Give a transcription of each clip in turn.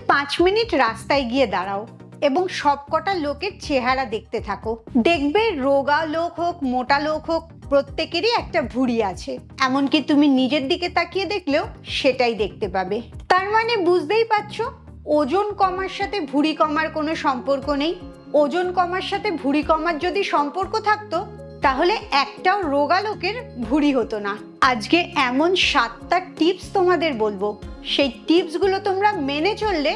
5 minute রাস্তায় গিয়ে দাঁড়াও এবং সবকটা লোকের চেহারা দেখতে থাকো। দেখবে রোগা লোক হোক মোটা লোক হোক প্রত্যেকেরই একটা ভুঁড়ি আছে। এমনকি তুমি নিজের দিকে তাকিয়ে দেখলেও সেটাই দেখতে পাবে। তার মানে বুঝতেই পারছো ওজন কমার সাথে ভুঁড়ি কমার কোনো সম্পর্ক নেই। ওজন কমার সাথে ভুঁড়ি কমার যদি সম্পর্ক থাকতো তাহলে একটাও রোগা লোকের ভুঁড়ি হতো না। আজকে এমন 7টা টিপস তোমাদের বলবো, সেই টিপসগুলো তোমরা মেনে চললে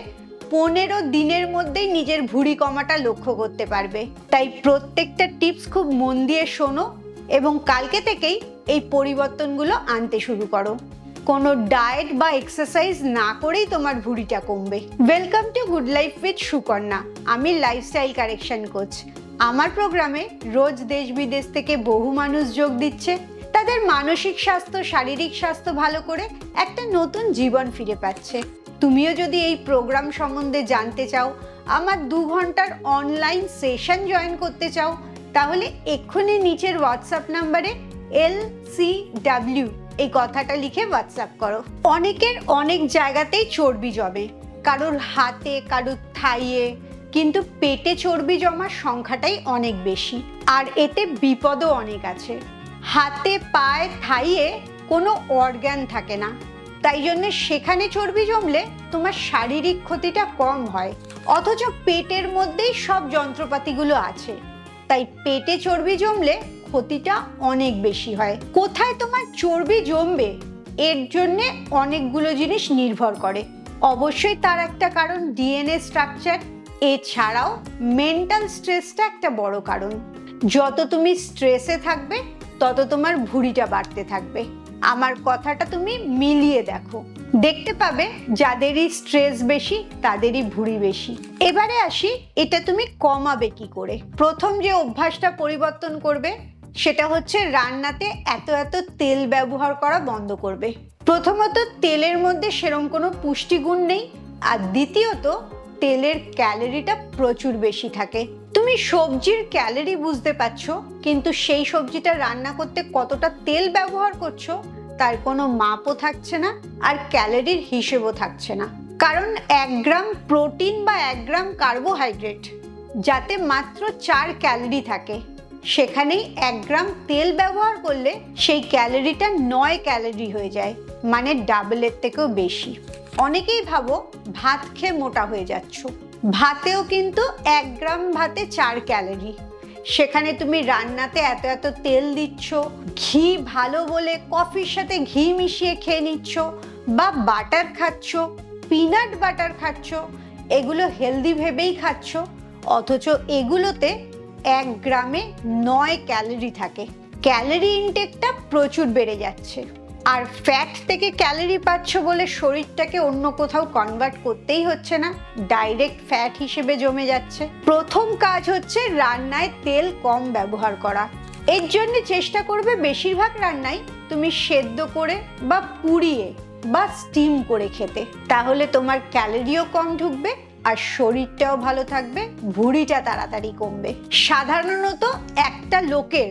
15 দিনের মধ্যেই নিজের ভুঁড়ি কমাটা লক্ষ্য করতে পারবে। তাই প্রত্যেকটা টিপস খুব মন দিয়ে শোনো এবং কালকে থেকেই এই পরিবর্তনগুলো আনতে শুরু করো। কোনো ডায়েট বা এক্সারসাইজ না করেই তোমার ভুঁড়িটা কমবে। Welcome to good life with Sukanya. আমি লাইফস্টাইল কারেকশন কোচ। আমার প্রোগ্রামে রোজ দেশ বিদেশ থেকে বহু মানুষ যোগ দিচ্ছে তাদের মানসিক স্বাস্থ্য শারীরিক স্বাস্থ্য ভালো করে একটা নতুন জীবন ফিরে পাচ্ছে। তুমিও যদি এই প্রোগ্রাম সম্বন্ধে জানতে চাও, আমার 2 ঘন্টার অনলাইন সেশন জয়েন করতে চাও, তাহলে এক্ষুনি নিচের হোয়াটসঅ্যাপ নাম্বারে LCW এই কথাটা লিখে হোয়াটসঅ্যাপ করো। অনেকের অনেক জায়গাতেই চর্বি জমে, কারোর হাতে কারোর থাইয়ে, কিন্তু পেটে চর্বি জমার সংখ্যাটাই অনেক বেশি আর এতে বিপদও অনেক আছে। হাতে পায়ে থাইয়ে কোনো অর্গান থাকে না, তাই জন্য সেখানে চর্বি জমলে তোমার শারীরিক ক্ষতিটা কম হয়, অথচ পেটের মধ্যেই সব যন্ত্রপাতিগুলো আছে, তাই পেটে চর্বি জমলে ক্ষতিটা অনেক বেশি হয়। কোথায় তোমার চর্বি জমবে এর জন্যে অনেকগুলো জিনিস নির্ভর করে। অবশ্যই তার একটা কারণ ডিএনএ স্ট্রাকচার, এছাড়াও মেন্টাল স্ট্রেসটা একটা বড় কারণ। যত তুমি স্ট্রেসে থাকবে তত তোমার ভুঁড়িটা বাড়তে থাকবে। আমার কথাটা তুমি মিলিয়ে দেখো, দেখতে পাবে যাদেরই স্ট্রেস বেশি তাদেরই ভুঁড়ি বেশি। এবারে আসি এটা তুমি কমাবে কি করে। প্রথম যে অভ্যাসটা পরিবর্তন করবে সেটা হচ্ছে রান্নাতে এত তেল ব্যবহার করা বন্ধ করবে। প্রথমত তেলের মধ্যে সেরকম কোনো পুষ্টিগুণ নেই, আর দ্বিতীয়ত তেলের ক্যালোরিটা প্রচুর বেশি থাকে। তুমি সবজির ক্যালোরি বুঝতে পারছো, কিন্তু সেই সবজিটা রান্না করতে কতটা তেল ব্যবহার করছো তার কোনো মাপও থাকছে না, আর ক্যালোরির হিসেবও থাকছে না। কারণ 1 গ্রাম প্রোটিন বা 1 গ্রাম কার্বোহাইড্রেট যাতে মাত্র 4 ক্যালোরি থাকে, সেখানেই 1 গ্রাম তেল ব্যবহার করলে সেই ক্যালোরিটা 9 ক্যালোরি হয়ে যায়, মানে ডাবলের থেকেও বেশি। অনেকেই ভাবো ভাত খেয়ে মোটা হয়ে যাচ্ছ, ভাতেও কিন্তু 1 গ্রাম ভাতে 4 ক্যালোরি, সেখানে তুমি রান্নাতে এত তেল দিচ্ছ, ঘি ভালো বলে কফির সাথে ঘি মিশিয়ে খেয়ে নিচ্ছ, বা বাটার খাচ্ছ, পিনাট বাটার খাচ্ছ, এগুলো হেলদি ভেবেই খাচ্ছ, অথচ এগুলোতে 1 গ্রামে 9 ক্যালোরি থাকে। ক্যালোরি ইনটেকটা প্রচুর বেড়ে যাচ্ছে, আর ফ্যাট থেকে ক্যালোরি পাচ্ছ বলে শরীরটাকে অন্য কোথাও কনভার্ট করতেই হচ্ছে না, ডাইরেক্ট ফ্যাট হিসেবে জমে যাচ্ছে। প্রথম কাজ হচ্ছে রান্নায় তেল কম ব্যবহার করা। এর জন্য চেষ্টা করবে বেশিরভাগ রান্নাই তুমি সেদ্ধ করে বা পুড়িয়ে বা স্টিম করে খেতে, তাহলে তোমার ক্যালোরিও কম ঢুকবে আর শরীরটাও ভালো থাকবে, ভুঁড়িটা তাড়াতাড়ি কমবে। সাধারণত একটা লোকের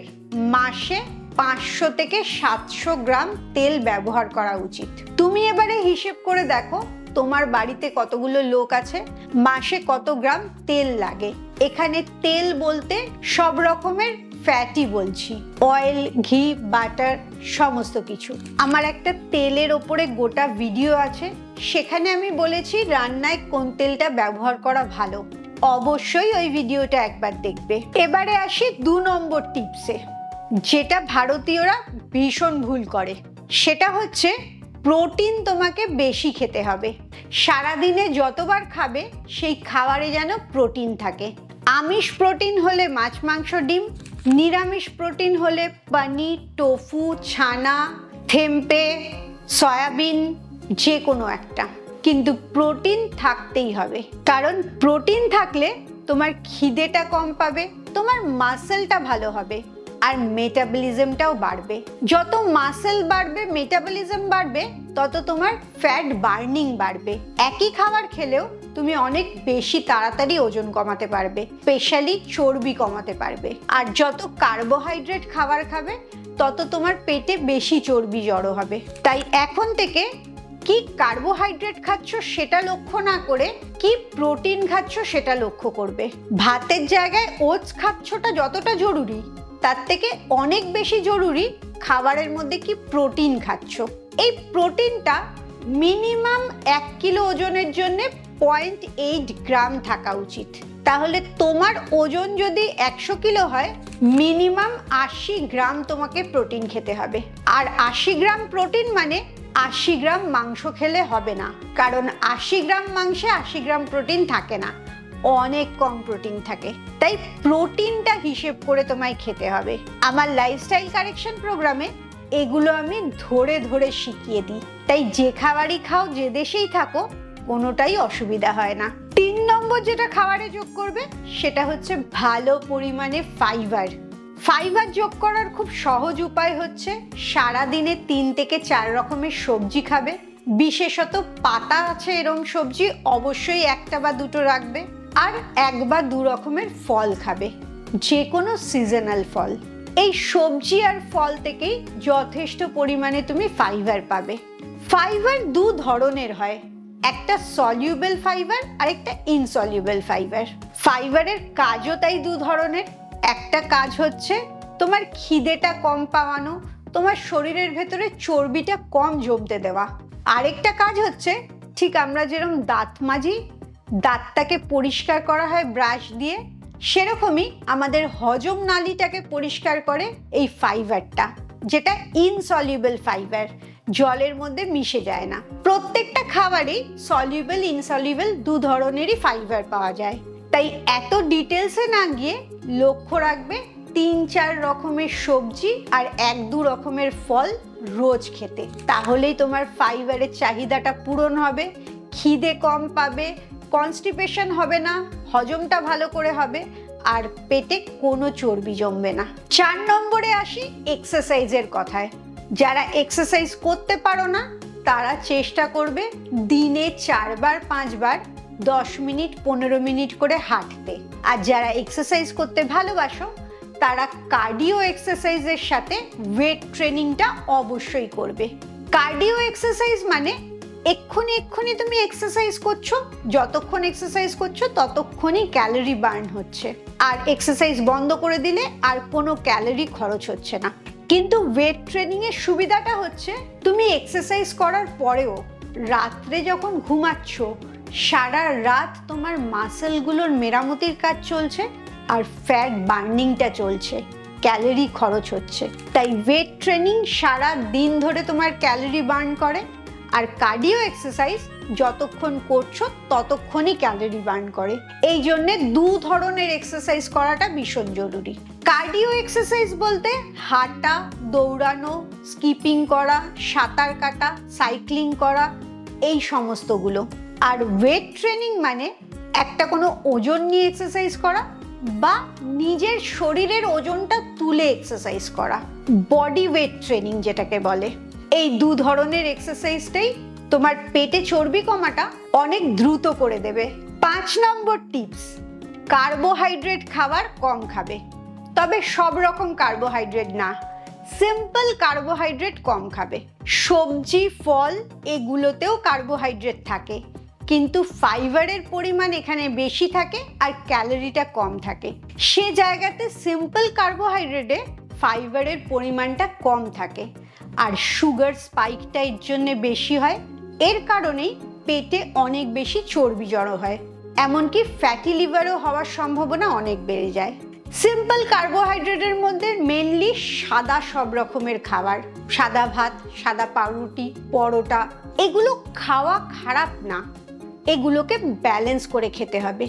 মাসে 500 থেকে 700 গ্রাম তেল ব্যবহার করা উচিত। তুমি এবারে হিসেব করে দেখো তোমার বাড়িতে কতগুলো লোক আছে, মাসে কত গ্রাম তেল লাগে। এখানে তেল বলতে সব রকমের ফ্যাটই বলছি, অয়েল, ঘি, বাটার, সমস্ত কিছু। আমার একটা তেলের ওপরে গোটা ভিডিও আছে, সেখানে আমি বলেছি রান্নায় কোন তেলটা ব্যবহার করা ভালো, অবশ্যই ওই ভিডিওটা একবার দেখবে। এবারে আসি 2 নম্বর টিপসে, যেটা ভারতীয়রা ভীষণ ভুল করে। সেটা হচ্ছে প্রোটিন তোমাকে বেশি খেতে হবে। সারাদিনে যতবার খাবে সেই খাবারে যেন প্রোটিন থাকে। আমিষ প্রোটিন হলে মাছ, মাংস, ডিম, নিরামিষ প্রোটিন হলে পনির, টোফু, ছানা, থেম্পে, সয়াবিন, যে কোনো একটা, কিন্তু প্রোটিন থাকতেই হবে। কারণ প্রোটিন থাকলে তোমার খিদেটা কম পাবে, তোমার মাসেলটা ভালো হবে, আর মেটাবলিজমটাও বাড়বে। যত মাসেল বাড়বে, মেটাবলিজম বাড়বে, তত তোমার ফ্যাট বার্নিং বাড়বে। একই খাবার খেলেও তুমি অনেক বেশি তাড়াতাড়ি ওজন কমাতে পারবে, স্পেশালি চর্বি কমাতে পারবে। আর যত কার্বোহাইড্রেট খাবার খাবে তত তোমার পেটে বেশি চর্বি জড়ো হবে। তাই এখন থেকে কি কার্বোহাইড্রেট খাচ্ছ সেটা লক্ষ্য না করে কি প্রোটিন খাচ্ছ সেটা লক্ষ্য করবে। ভাতের জায়গায় ওটস খাচ্ছটা যতটা জরুরি, তার থেকে অনেক বেশি জরুরি খাবারের মধ্যে কি প্রোটিন খাচ্ছ। এই প্রোটিনটা মিনিমাম 1 কিলো ওজনের জন্য 0.8 গ্রাম থাকা উচিত। তাহলে তোমার ওজন যদি 100 কিলো হয়, মিনিমাম 80 গ্রাম তোমাকে প্রোটিন খেতে হবে। আর 80 গ্রাম প্রোটিন মানে 80 গ্রাম মাংস খেলে হবে না, কারণ 80 গ্রাম মাংসে 80 গ্রাম প্রোটিন থাকে না, অনেক কম প্রোটিন থাকে। তাই প্রোটিনটা হিসেব করে তোমায় খেতে হবে। আমার লাইফস্টাইল কারেকশন প্রোগ্রামে এগুলো আমি ধরে ধরে শিখিয়ে দিই। তাই যে খাবারই খাও, যে দেশেই থাকো, কোনোটাই অসুবিধা হয় না। 3 নম্বর যেটা খাবারে যোগ করবে সেটা হচ্ছে ভালো পরিমাণে ফাইবার। ফাইবার যোগ করার খুব সহজ উপায় হচ্ছে সারাদিনে 3 থেকে 4 রকমের সবজি খাবে। বিশেষত পাতা আছে এরকম সবজি অবশ্যই 1টা বা 2টো রাখবে। আর 1 বা 2 রকমের ফল খাবে, যে কোনো সিজনাল ফল। এই সবজি আর ফল থেকেই যথেষ্ট পরিমাণে তুমি ফাইবার পাবে। ফাইবার 2 ধরনের হয়, একটা সলিউবল ফাইবার আর একটা ইনসলিউবল ফাইবার। ফাইবারের কাজও তাই 2 ধরনের। একটা কাজ হচ্ছে তোমার খিদেটা কম পাওয়ানো, তোমার শরীরের ভেতরে চর্বিটা কম জমতে দেওয়া। আরেকটা কাজ হচ্ছে ঠিক আমরা যেরকম দাঁত মাজি, দাঁতটাকে পরিষ্কার করা হয় ব্রাশ দিয়ে, সেরকমই আমাদের হজম নালীটাকে পরিষ্কার করে এই ফাইবারটা, যেটা ইনসলিউবল ফাইবার, জলের মধ্যে মিশে যায় না। প্রত্যেকটা খাবারই সলিউবল ইনসলিউবল 2 ধরনেরই ফাইবার পাওয়া যায়। তাই এত ডিটেলসে না গিয়ে লক্ষ্য রাখবে 3-4 রকমের সবজি আর 1-2 রকমের ফল রোজ খেতে। তাহলেই তোমার ফাইবারের চাহিদাটা পূরণ হবে, খিদে কম পাবে, কনস্টিপেশন হবে না, হজমটা ভালো করে হবে, আর পেটে কোনো চর্বি জমবে না। 4 নম্বরে আসি এক্সারসাইজের কথায়। যারা এক্সারসাইজ করতে পারো না তারা চেষ্টা করবে দিনে 4 বার 5 বার 10 মিনিট 15 মিনিট করে হাঁটতে। আর যারা এক্সারসাইজ করতে ভালোবাসো তারা কার্ডিও এক্সারসাইজের সাথে ওয়েট ট্রেনিংটা অবশ্যই করবে। কার্ডিও এক্সারসাইজ মানে এক্ষুনি তুমি এক্সারসাইজ করছো, যতক্ষণ এক্সারসাইজ করছো ততক্ষণই ক্যালোরি বার্ন হচ্ছে, আর এক্সারসাইজ বন্ধ করে দিলে আর কোনো ক্যালোরি খরচ হচ্ছে না। কিন্তু ওয়েট ট্রেনিং এর সুবিধাটা হচ্ছে তুমি এক্সারসাইজ করার পরেও রাত্রে যখন ঘুমাচ্ছ, সারা রাত তোমার মাসেলগুলোর মেরামতির কাজ চলছে আর ফ্যাট বার্নিংটা চলছে, ক্যালোরি খরচ হচ্ছে। তাই ওয়েট ট্রেনিং সারা দিন ধরে তোমার ক্যালোরি বার্ন করে, আর কার্ডিও এক্সারসাইজ যতক্ষণ করছো ততক্ষণই ক্যালোরি বার্ন করে। এই জন্যে 2 ধরনের এক্সারসাইজ করাটা ভীষণ জরুরি। কার্ডিও এক্সারসাইজ বলতে হাঁটা, দৌড়ানো, স্কিপিং করা, সাঁতার কাটা, সাইক্লিং করা, এই সমস্তগুলো। আর ওয়েট ট্রেনিং মানে একটা কোনো ওজন নিয়ে এক্সারসাইজ করা বা নিজের শরীরের ওজনটা তুলে এক্সারসাইজ করা, বডি ওয়েট ট্রেনিং যেটাকে বলে। এই 2 ধরনের এক্সারসাইজটাই তোমার পেটে চর্বি কমাটা অনেক দ্রুত করে দেবে। 5 নম্বর টিপস, কার্বোহাইড্রেট খাবার কম খাবে, তবে সব রকম কার্বোহাইড্রেট না, সিম্পল কার্বোহাইড্রেট কম খাবে। সবজি ফল এগুলোতেও কার্বোহাইড্রেট থাকে, কিন্তু ফাইবারের পরিমাণ এখানে বেশি থাকে আর ক্যালোরিটা কম থাকে। সে জায়গাতে সিম্পল কার্বোহাইড্রেটে ফাইবারের পরিমাণটা কম থাকে, আর সুগার স্পাইকটা এর জন্য বেশি হয়। এর কারণেই পেটে অনেক বেশি চর্বি জড়ো হয়, এমনকি ফ্যাটি লিভারও হওয়ার সম্ভাবনা অনেক বেড়ে যায়। সিম্পল কার্বোহাইড্রেটের মধ্যে মেনলি সাদা সব রকমের খাবার, সাদা ভাত, সাদা পাউরুটি, পরোটা, এগুলো খাওয়া খারাপ না, এগুলোকে ব্যালেন্স করে খেতে হবে।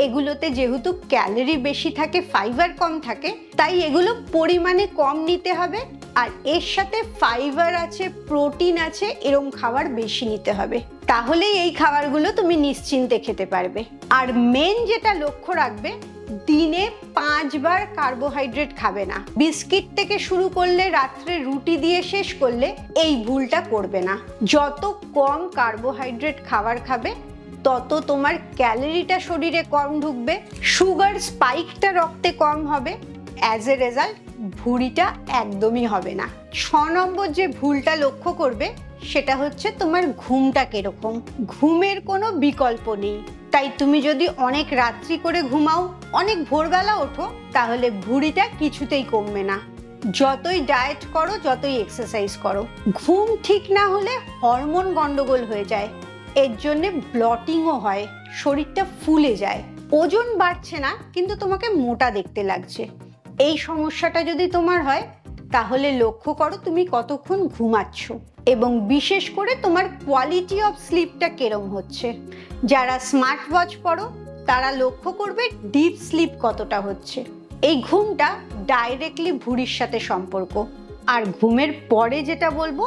এগুলোতে যেহেতু ক্যালোরি বেশি থাকে, ফাইবার কম থাকে, তাই এগুলো পরিমাণে কম নিতে হবে। আর এর সাথে ফাইবার আছে, প্রোটিন আছে, এরকম খাবার বেশি নিতে হবে, তাহলেই এই খাবারগুলো তুমি নিশ্চিন্তে খেতে পারবে। আর মেন যেটা লক্ষ্য রাখবে, দিনে 5 বার কার্বোহাইড্রেট খাবে না। বিস্কিট থেকে শুরু করলে রাত্রে রুটি দিয়ে শেষ করলে এই ভুলটা করবে না। যত কম কার্বোহাইড্রেট খাবার খাবে তত তোমার ক্যালোরিটা শরীরে কম ঢুকবে, সুগার স্পাইকটা রক্তে কম হবে, অ্যাজ এ রেজাল্ট ভুঁড়িটা একদমই হবে না। 6 নম্বর যে ভুলটা লক্ষ্য করবে সেটা হচ্ছে তোমার ঘুমটা কিরকম। ঘুমের কোনো বিকল্প নেই, তাই তুমি যদি অনেক রাত্রি করে ঘুমাও, অনেক ভোরবেলা ওঠো, তাহলে ভুঁড়িটা কিছুতেই কমবে না। যতই ডায়েট করো, যতই এক্সারসাইজ করো, ঘুম ঠিক না হলে হরমোন গন্ডগোল হয়ে যায়। এর জন্যে ব্লটিংও হয়, শরীরটা ফুলে যায়, ওজন বাড়ছে না কিন্তু তোমাকে মোটা দেখতে লাগছে। এই সমস্যাটা যদি তোমার হয় তাহলে লক্ষ্য করো তুমি কতক্ষণ ঘুমাচ্ছ এবং বিশেষ করে তোমার কোয়ালিটি অফ স্লিপটা কেরম হচ্ছে। যারা স্মার্ট ওয়াচ পরো তারা লক্ষ্য করবে ডিপ স্লিপ কতটা হচ্ছে। এই ঘুমটা ডাইরেক্টলি ভুঁড়ির সাথে সম্পর্ক। আর ঘুমের পরে যেটা বলবো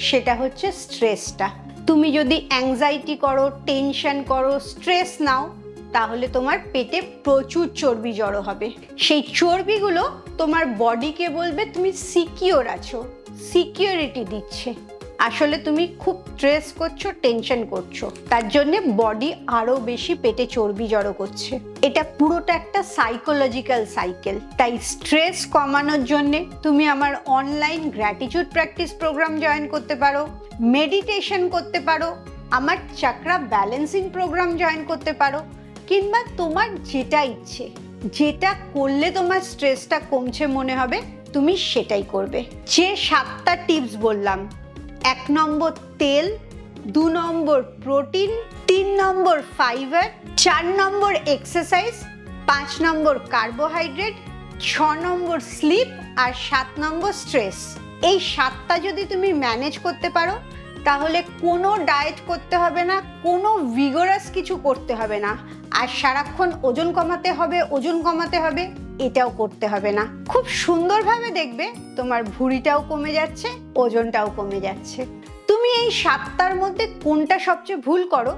সেটা হচ্ছে স্ট্রেসটা। তুমি যদি অ্যাংজাইটি করো, টেনশন করো, স্ট্রেস নাও, তাহলে তোমার পেটে প্রচুর চর্বি জড়ো হবে। সেই চর্বিগুলো তোমার বডিকে বলবে তুমি সিকিওর আছো, সিকিউরিটি দিচ্ছে। আসলে তুমি খুব স্ট্রেস করছো, টেনশন করছো, তার জন্য বডি আরো বেশি পেটে চর্বি জড়ো করছে। এটা পুরোটা একটা সাইকোলজিক্যাল সাইকেল। তাই স্ট্রেস কমানোর জন্য তুমি আমার online gratitude practice programme join করতে পারো, মেডিটেশন করতে পারো, আমার চাকরা ব্যালেন্সিং প্রোগ্রাম জয়েন করতে পারো, কিংবা তোমার যেটা ইচ্ছে, যেটা করলে তোমার স্ট্রেসটা কমছে মনে হবে তুমি সেটাই করবে। যে 7টা টিপস বললাম, 1 নম্বর তেল, 2 নম্বর প্রোটিন, 3 নম্বর ফাইবার, 4 নম্বর এক্সারসাইজ, 5 নম্বর কার্বোহাইড্রেট, 6 নম্বর স্লিপ আর 7 নম্বর স্ট্রেস। এই 7টা যদি তুমি ম্যানেজ করতে পারো তাহলে কোনো ডায়েট করতে হবে না, কোনো ভিগোরাস কিছু করতে হবে না। আর সারাক্ষণ ওজন কমাতে হবে এটাও করতে হবে না। খুব সুন্দরভাবে দেখবে তোমার ভুঁড়িটাও কমে যাচ্ছে, ওজনটাও কমে যাচ্ছে। তুমি এই 7টার মধ্যে কোনটা সবচেয়ে ভুল করো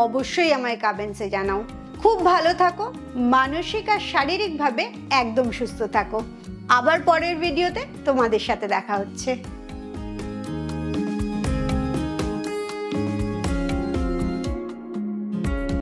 অবশ্যই আমায় কমেন্টসে জানাও। খুব ভালো থাকো, মানসিক আর শারীরিকভাবে একদম সুস্থ থাকো। আবার পরের ভিডিওতে তোমাদের সাথে দেখা হচ্ছে।